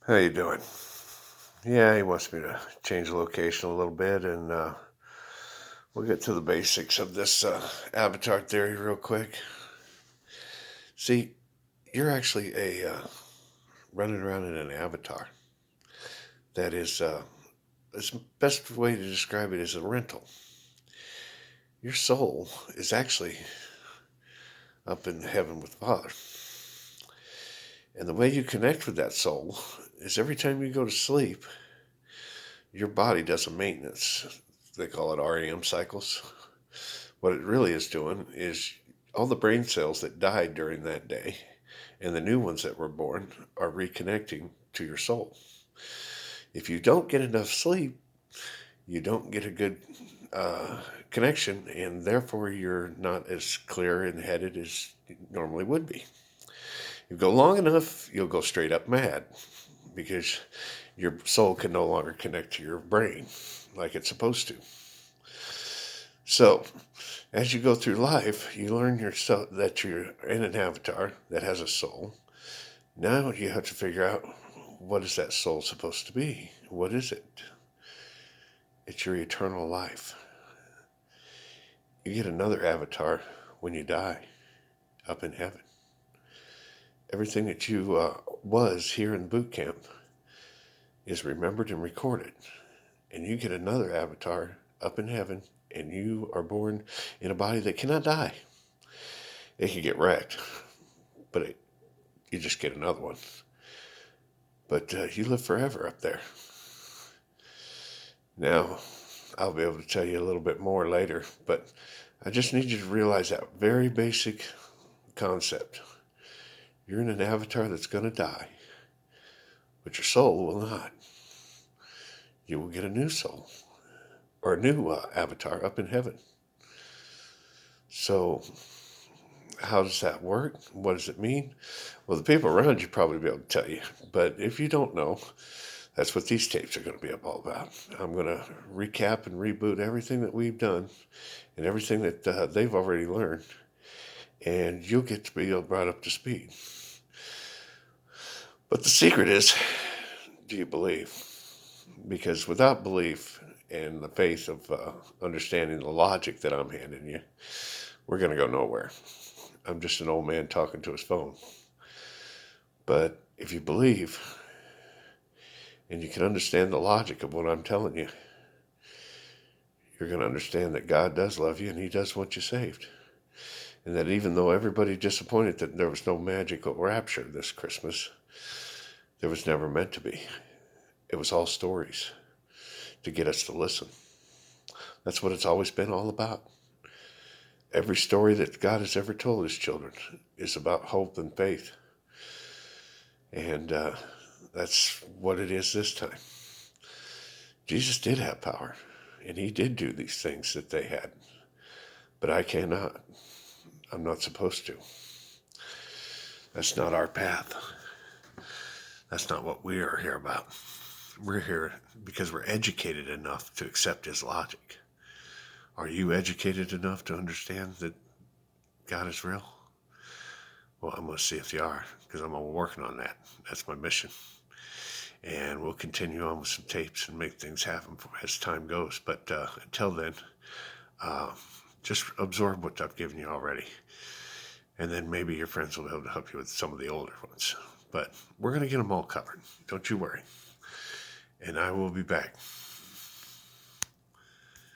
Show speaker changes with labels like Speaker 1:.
Speaker 1: How you doing? Yeah, he wants me to change the location a little bit, and we'll get to the basics of this avatar theory real quick. See, you're actually a running around in an avatar. That is, the best way to describe it is a rental. Your soul is actually up in heaven with the Father, and the way you connect with that soul is every time you go to sleep, your body does a maintenance. They call it REM cycles. What it really is doing is all the brain cells that died during that day and the new ones that were born are reconnecting to your soul. If you don't get enough sleep, you don't get a good connection, and therefore you're not as clear and headed as you normally would be. You go long enough, you'll go straight up mad because your soul can no longer connect to your brain like it's supposed to. So, as you go through life, you learn yourself that you're in an avatar that has a soul. Now you have to figure out, what is that soul supposed to be? What is it? It's your eternal life. You get another avatar when you die up in heaven. Everything that you was here in boot camp is remembered and recorded. And you get another avatar up in heaven, and you are born in a body that cannot die. It can get wrecked, but you just get another one. But you live forever up there. Now, I'll be able to tell you a little bit more later, but I just need you to realize that very basic concept. You're in an avatar that's going to die, but your soul will not. You will get a new soul or a new avatar up in heaven. So, how does that work? What does it mean? Well, the people around you probably be able to tell you, but if you don't know, that's what these tapes are going to be all about. I'm going to recap and reboot everything that we've done and everything that they've already learned, and you'll get to be brought up to speed. But the secret is, do you believe? Because without belief and the faith of understanding the logic that I'm handing you, we're going to go nowhere. I'm just an old man talking to his phone. But if you believe and you can understand the logic of what I'm telling you, you're going to understand that God does love you and he does want you saved. And that even though everybody disappointed that there was no magical rapture this Christmas, there was never meant to be. It was all stories to get us to listen. That's what it's always been all about. Every story that God has ever told his children is about hope and faith. And that's what it is this time. Jesus did have power, and he did do these things that they had. But I cannot. I'm not supposed to. That's not our path. That's not what we are here about. We're here because we're educated enough to accept his logic. Are you educated enough to understand that God is real? Well, I'm going to see if you are, because I'm working on that. That's my mission. And we'll continue on with some tapes and make things happen as time goes. But until then, uh, just absorb what I've given you already. And then maybe your friends will be able to help you with some of the older ones. But we're going to get them all covered. Don't you worry. And I will be back.